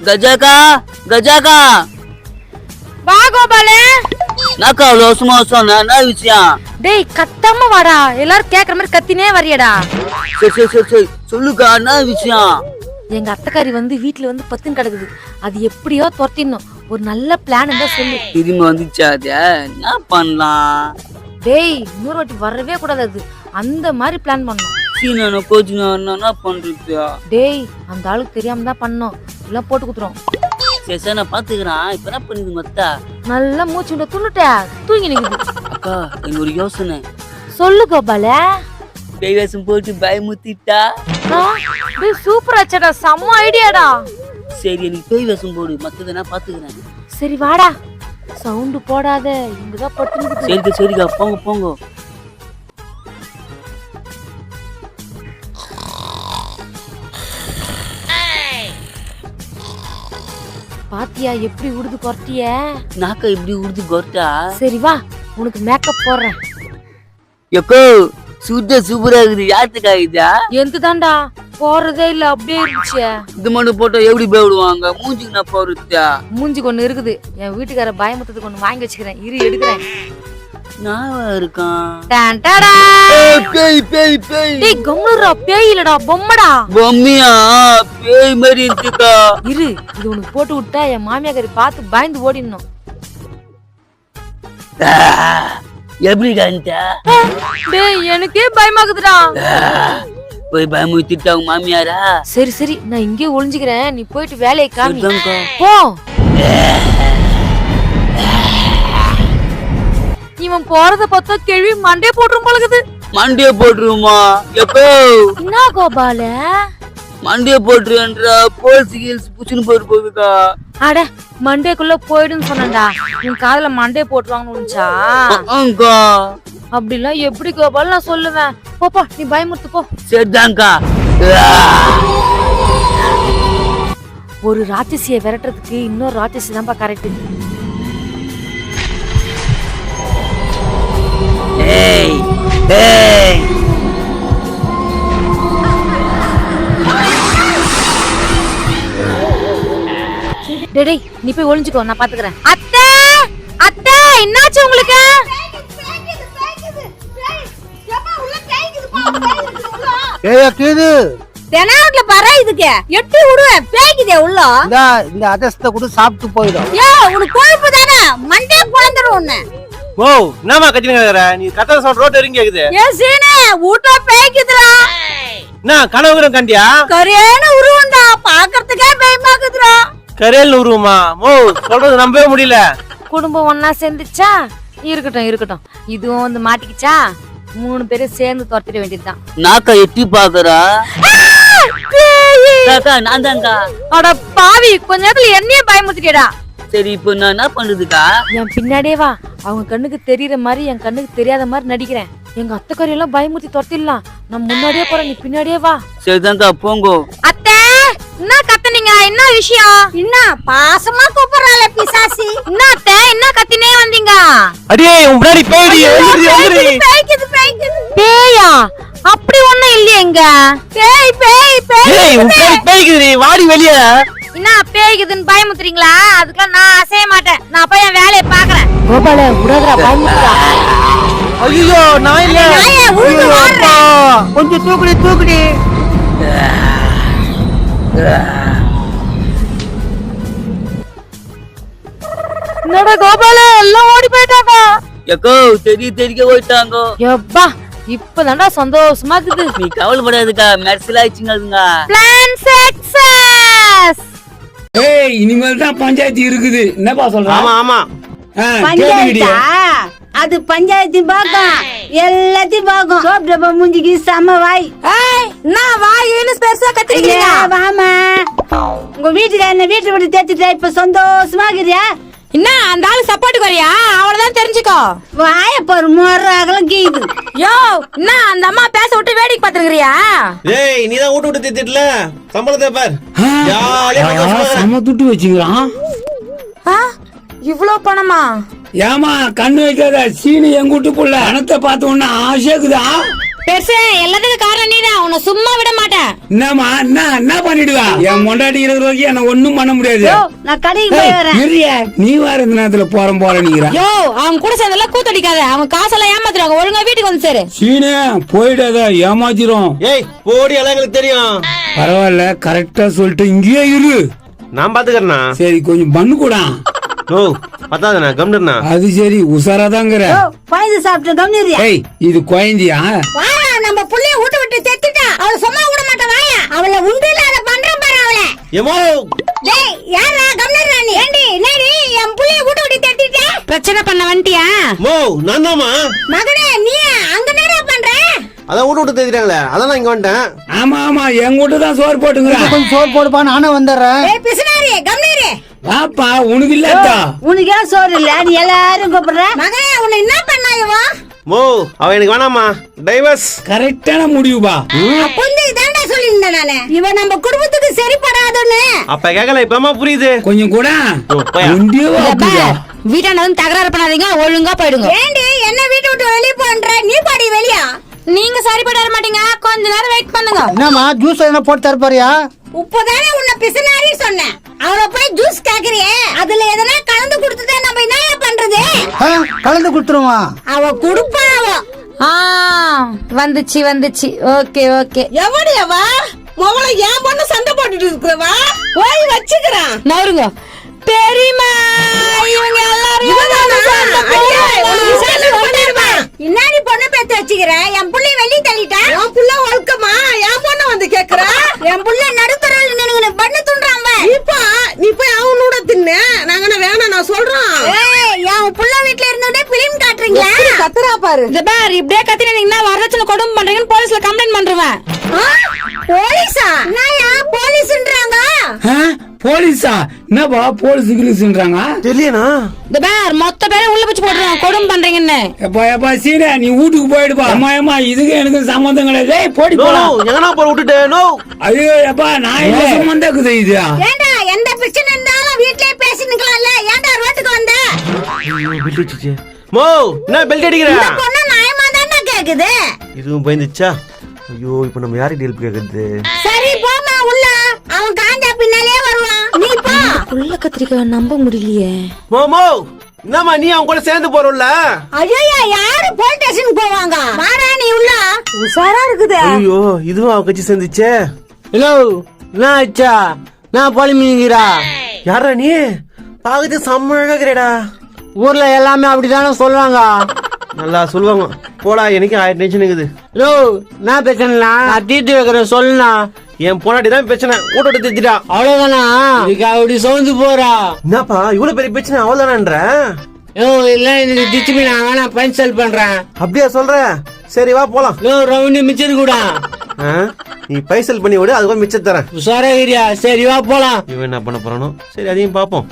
கஜாக்கா கஜாக்கா வா கோபாலே. நாக்கா லோசமா சொன்ன என்ன விஷயம்? டேய் கத்தாம வாடா, எல்லாரும் கேக்குற மாதிரி கத்தினே வரியடா. சரி சரி சரி சரி சொல்லுக்கா என்ன விஷயம்? எங்க அத்தைக்காரி வந்து வீட்டுல வந்து பத்துன்னு கிடக்குது. அது எப்படியோ துரத்திடணும். ஒரு நல்ல பிளான் இருந்தா சொல்லு. திரும்பி வந்துச்சா? அது என்ன பண்ணலாம்? டேய் இன்னொரு வாட்டி வரவே கூடாது. அது அந்த மாதிரி பிளான் பண்ணணும். சீனா கோச்சினா என்ன பண்றது? டேய் அந்த ஆளுக்கு தெரியாம தான் பண்ணோம். எல்லாம் போட்டு குத்துறோம். சரி சரி நான் பாத்துக்கிறேன். இப்ப என்ன பண்ணுது மொத்தா? நல்லா மூச்சு விட துண்ணுட்ட தூங்கி நிக்குது. அக்கா எனக்கு ஒரு யோசனை. சொல்லு கோபால. பேய் வேஷம் போட்டு பயமுத்திட்டா? டேய் சூப்பர் ஆச்சடா, செம்ம ஐடியாடா. சரி எனக்கு பேய் வேஷம் போடு, மத்தத நான் பாத்துக்கிறேன். சரி வாடா. சவுண்ட் போடாத, இங்கதான் படுத்து நிக்குது. சரிக்கா சரிக்கா போங்க போங்க. பாத்தியா எப்படி உடுது கொரட்டிய? நாக்கா இப்படி உடுது கொரட்டா? சரி வா உனக்கு மேக்கப் போடுறேன். எக்கோ சுத்த சூப்பரா இருக்குது. யாத்துக்கா இதா? எந்துதான்டா போறதே இல்ல, அப்படியே இருந்துச்சு. இது மட்டும் போட்டா எப்படி போயிடுவாங்க? மூஞ்சிக்கு நான் போறதா? மூஞ்சி கொண்டு இருக்குது. என் வீட்டுக்கார பயமுத்ததுக்கு ஒண்ணு வாங்கி வச்சுக்கிறேன், இரு எடுக்கிறேன். நான் இருக்கான். பேய் பேய் பேய். டேய் கம்முனுடா, பேய் இல்லடா பொம்மடா. பொம்மையா? பேய் மாதிரி இருக்குக்கா. இரு இது உனக்கு போட்டு விட்டா என் மாமியாக்காரி பார்த்து பயந்து ஓடிடணும். எப்படி காண்ட? டேய் எனக்கே பயமாகுதுடா. போய் பயமுத்திட்டா உங்க மாமியாரா? சரி சரி நான் இங்கே ஒளிஞ்சுக்கிறேன், நீ போயிட்டு வேலையை காமி. சரிதான்க்கா. போ. இவன் போறத பார்த்தா கேள்வி மண்டே போட்டுரும் பழகுது. மண்டிய போட்டுருமா? எப்போ என்ன கோபால? மண்டிய போட்டுருன்றா? போல்ஸ் கீல்ஸ் புச்சுன்னு போயிட்டு போகுதுக்கா. அட மண்டேக்குள்ள போயிடுன்னு சொன்னேன்டா. உன் காதுல மண்டே போட்டுருவாங்கன்னு நினைச்சா? அங்கா அப்படிலாம் எப்படி கோபால் நான் சொல்லுவேன். போப்பா நீ பயமுறுத்து போ. சரிதான்க்கா. ஒரு ராட்சசியை விரட்டுறதுக்கு இன்னொரு ராட்சசி தான்ப்பா கரெக்ட். ஏய் ஏய் டேய் நீ போய் ஒளிஞ்சுக்கோ, நான் பாத்துக்கிறேன். அத்தை அத்தை என்னாச்சு உங்களுக்கு? தெனாவட்ல பாரு, இதுக்கு எட்டி விடுவேன். பேய்க்குதே உள்ள. இந்த அதஸ்த கூட சாப்பிட்டு போயிடும். ஏ உனக்கு கொழுப்பு தானே, மண்டே குழந்துரும் உன்னை. ஓ என்னமா கத்தினீங்க? நீ கத்தற சவுண்ட் ரோட் இறங்கி கேக்குது. ஏ சீனே வீட்ல பேய்க்குதுடா. என்ன கனவுரம் கண்டியா? கரேன உருவண்டா, பாக்குறதுக்கே பயமாக்குதுடா. கரேல் உருவமா? ஓ சொல்றது நம்பவே முடியல. குடும்பம் ஒன்னா சேர்ந்துச்சா? இருக்கட்டும் இருக்கட்டும். இதுவும் வந்து மாட்டிக்கிச்சா? 3 பேரும் சேர்ந்து துரத்திட வேண்டியதுதான். நாக்கா எட்டி பாக்குறா. நான் தான்க்கா. அட பாவி, கொஞ்ச நேரத்துல என்னையே பயமுத்திட்டேடா. சரி இப்போ நான் என்ன பண்றதுக்கா? என் பின்னாடியே வா. அவங்க கண்ணுக்கு தெரியற மாதிரி என் கண்ணுக்கு தெரியாத மாதிரி நடிக்கிறேன். எங்க அத்தைக்காரி எல்லாம் பயமுத்தி துரத்திடலாம். நான் முன்னாடியே போறேன், நீ பின்னாடியே வா. சரிதான்க்கா போங்கோ. அத்தை என்ன கத்துனீங்க? என்ன விஷயம்? என்ன பாசமா கூப்பிடுறாளே பிசாசி? என்ன அத்தை என்ன கத்தினே வந்தீங்க? அடியே உன் முன்னாடி பேய்டி எழுந்திரி. பேயா? அப்படி ஒண்ணும் இல்லையே இங்க. பேய் பேய் பேய். ஏய் உன் முன்னாடி பேய்க்குது, நீ வாடி வெளிய. என்ன பேய்க்குதுன்னு பயமுத்துறீங்களா? அதுக்கெல்லாம் நான் அசைய மாட்டேன். நான் போய் என் வேலையை பாக்குறேன். கோபால உடறா பயமுத்துறா. ஐயோ நான் இல்ல. கொஞ்சம் தூக்குடி தூக்குடி. என்னடா கோபால எல்லாம் ஓடி போயிட்டாங்க. எக்கோ தெரிய போயிட்டாங்க. எப்பா இப்பதான்டா சந்தோஷமா இருக்குது. நீ கவலைப்படாதுக்கா, மெர்சில் ஆயிடுச்சுங்க. Plan success. ஏய் இனிமேல் தான் பஞ்சாயத்து இருக்குது. என்னப்பா சொல்ற? ஆமா ஆமா. பஞ்சாயத்தா? அது பஞ்சாயத்து பாக்கம் எல்லாத்தையும் பாக்கும். சோப் டப்பா மூஞ்சிக்கு செம வாய். நான் வாயின்னு பெருசா கத்திரிக்கீங்க. வாமா உங்க வீட்டுல என்ன வீட்டை விட்டு தேத்திட்டா இப்ப சந்தோஷமா இருக்கிறியா? என்ன அந்த ஆளு சப்போர்ட்டுக்கு வரியா? அவ்வளவுதான் தெரிஞ்சுக்கோ. வாய பாரு மொற அகலம் கீது. யோ என்ன அந்த அம்மா பேச விட்டு வேடிக்கை பாத்துக்கிறியா? ஏய் நீ தான் விட்டு திட்டில சம்பளத்தை பார். ஜாலியா சம துட்டு வச்சுக்கிறான். இவ்ளோ பணமா? ஏமா கண்ணு வைக்காத. சீனி எங்க வீட்டுக்குள்ள பணத்தை பார்த்த உடனே ஆசைக்குதா? பெருசு எல்லாத்துக்கும் காரணம் நீதான், உன்னை சும்மா விட மாட்டேன். என்னம்மா என்ன பண்ணிடுவா? என் மொண்டாட்டி இருக்கிற வரைக்கும் என்ன ஒண்ணும் பண்ண முடியாது. யோ, நான் கடைக்கு போய் வரேன். இருயா, நீ வேற இந்த நேரத்துல போற நீங்க. யோ, அவன் கூட சேர்ந்தெல்லாம் கூத்தடிக்காத, அவன் காசெல்லாம் ஏமாத்துறாங்க. ஒழுங்கா வீட்டுக்கு வந்து சேரு. சீனே போயிடாத, ஏமாத்திரும். ஏய் போடி, எல்லாம் எங்களுக்கு தெரியும். பரவாயில்ல, கரெக்டா சொல்லிட்டு இங்கேயே இரு. நான் பாத்துக்கறேனா? சரி, கொஞ்சம் பண்ணு கூடா. ஓ பத்தாதுண்ணா, கம்னர்ண்ணா. அது சரி, உசாராதாங்கிற. யோ, பாய்ந்து சாப்பிட்டு கம்னிரியா? ஏய், இது குழந்தையா? வாயா, நம்ம புள்ளைய ஊட்ட விட்டு தெத்திட்டா. அவள சும்மா விட மாட்டேன். வாயா, அவள உண்டில அத பண்றேன் பாரு அவள. ஏமோ டேய், யாரா கம்னர்ரா நீ? ஏண்டி என்னடி என் புள்ளைய ஊட்ட விட்டு தெத்திட்ட? பிரச்சனை பண்ண வந்துட்டியா? மோ நான் தாமா. மகனே, நீ அங்க நேரா பண்ற? அதான் விட்டு தேடிட்டாங்களே, அதான் நான் இங்க வந்துட்டேன். ஆமா எங்க வீட்டு தான் சோறு போட்டுங்க. கொஞ்சம் சோறு போடுப்பா, நானும் வந்துடுறேன். ஏய் பிசுனாரி, கம்னரே. வாப்பா, உனக்கு இல்லட்டா. உனக்கு ஏன் சோறு இல்ல? நீ எல்லாரும் கூப்பிடுற. மகனே, உன்னை என்ன பண்ணா இவா? மோ அவ எனக்கு வேணாமா, டைவர்ஸ். கரெக்டான முடிவுபா. அப்பொழுது இதாண்டா சொல்லியிருந்தேன் நானு, இவன் நம்ம குடும்பத்துக்கு சரிப்படாதுன்னு. அப்ப கேக்கல, இப்பமா புரியுது. கொஞ்சம் கூட போயா. வீட்டாண்ட வந்து தகராறு பண்ணாதீங்க, ஒழுங்கா போயிடுங்க. ஏண்டி என்ன வீட்டை விட்டு வெளிய போன்ற? நீ பாடி வெளியா? நீங்க சரிப்பட வர மாட்டீங்க, கொஞ்ச நேரம் வெயிட் பண்ணுங்க. என்னம்மா ஜூஸ் எதனா போட்டு தரப்பாரியா? இப்பதானே உன்னை பிசுனாரி சொன்னேன், அவள போய் ஜூஸ் கேக்குறியே? அதுல எதனா கலந்து கொடுத்துட்டா நம்ம என்ன பண்றது? கலந்து கொடுத்துருமா? அவ குடுப்பா அவ. வந்துச்சு. ஓகே. எவடி அவ? மொவள ஏன் பொண்ணு சண்டை போட்டுட்டு இருக்கவா? போய் வச்சுக்கறான். நவருங்க. பெரியமா, இவங்க எல்லாரும் இன்னாடி பொண்ணு பேத்து வச்சுக்கிற? என் புள்ளைய வெளிய தள்ளிட்டா? என் புள்ள ஒழுக்கமா? என் பொண்ணு வந்து கேக்குற? என் புள்ள நடுத்தரவுல நின்னு பண்ணு துண்றான். நீ போய் அவனோட தின்னு, நாங்க வேணாம் நான் சொல்றோம். ஏய், என் புள்ள வீட்ல இருந்தே பிலிம் காட்டுறீங்களா? கத்துறா பாரு. இந்த பார், இப்படியே கத்தினீங்கன்னா வரதட்சணை கொடுமை பண்றீங்கன்னு போலீஸ்ல கம்ப்ளைண்ட் பண்றேன். போலீஸா? நாயா போலீஸ்ன்றாங்க? போலீஸா? என்னப்பா போலீஸ் கிலீஸ்ன்றாங்க? தெரியலனா? இந்த பார், மொத்த பேரை உள்ள வச்சு போடுறோம் கொடுமை பண்றீங்கன்னு. எப்பா சீனே, நீ வீட்டுக்கு போயிடுப்பா. அம்மா இதுக்கு எனக்கு சம்பந்தம் கிடையாது. ஏய் போடி போலாம். எங்கனா போற விட்டுட்டு. நோ ஐயோ எப்பா, நான் என்ன சம்பந்தம் இருக்குது இது? ஏண்டா, எந்த பிரச்சனை இருந்தாலும் வீட்லயே பேசி நிக்கலாம்ல, ஏண்டா ரோட்டுக்கு வந்த? மோ என்ன பெல்ட் அடிக்கிற? இந்த பொண்ணு நியாயமா தானே கேக்குது. இதுவும் பயந்துச்சா? ஐயோ, இப்போ நம்ம யாருக்கு ஹெல்ப் கேக்குறது? சரி போமா உள்ள, அவன் காஞ்சா பின்னாலே வருவான். நீ போ. உள்ள கத்திரிக்காய் நம்ப முடியலையே. மோ என்னம்மா, நீ அவன் கூட சேர்ந்து போறல? ஐயோ, யாரு போலீஸ் ஸ்டேஷன் போவாங்க? வாடா நீ உள்ள. உசாரா இருக்குது. ஐயோ, இதுவும் அவன் கட்சி சேர்ந்துச்சே. ஹலோ, என்ன ஆச்சா? நான் போலிமிங்கிறா? யாரா நீ? பாக்குறது செம்மழகா இருக்கிறடா. ஊர்ல எல்லாமே அப்படிதானே சொல்லுவாங்க. நல்லா சொல்லுவாங்க. போடா, எனக்கு 1000 டென்ஷன் இருக்குது. ஹலோ, நான் பிரச்சனை தீட்டு வைக்கிறேன் சொல்லுண்ணா. என் பொண்டாட்டி தான் பிரச்சனை, விட்டு திட்டா. அவ்வளவுதானா? இதுக்கு அப்படி சோர்ந்து போறா. என்னப்பா இவ்வளவு பெரிய பிரச்சனை அவ்வளவுதானன்ற? இல்ல எனக்கு திச்சுமி, நான் பஞ்சல் பண்றேன். அப்படியா சொல்ற? சரி வா போலாம். ரவுண்டு மிச்சது கூட நீ பைசல் பண்ணி விடு, அதுக்கு மிச்சம் தரேன். உசாரா ஏரியா. சரி வா போலாம். இவன் என்ன பண்ண போறானோ? சரி, அதையும் பாப்போம்.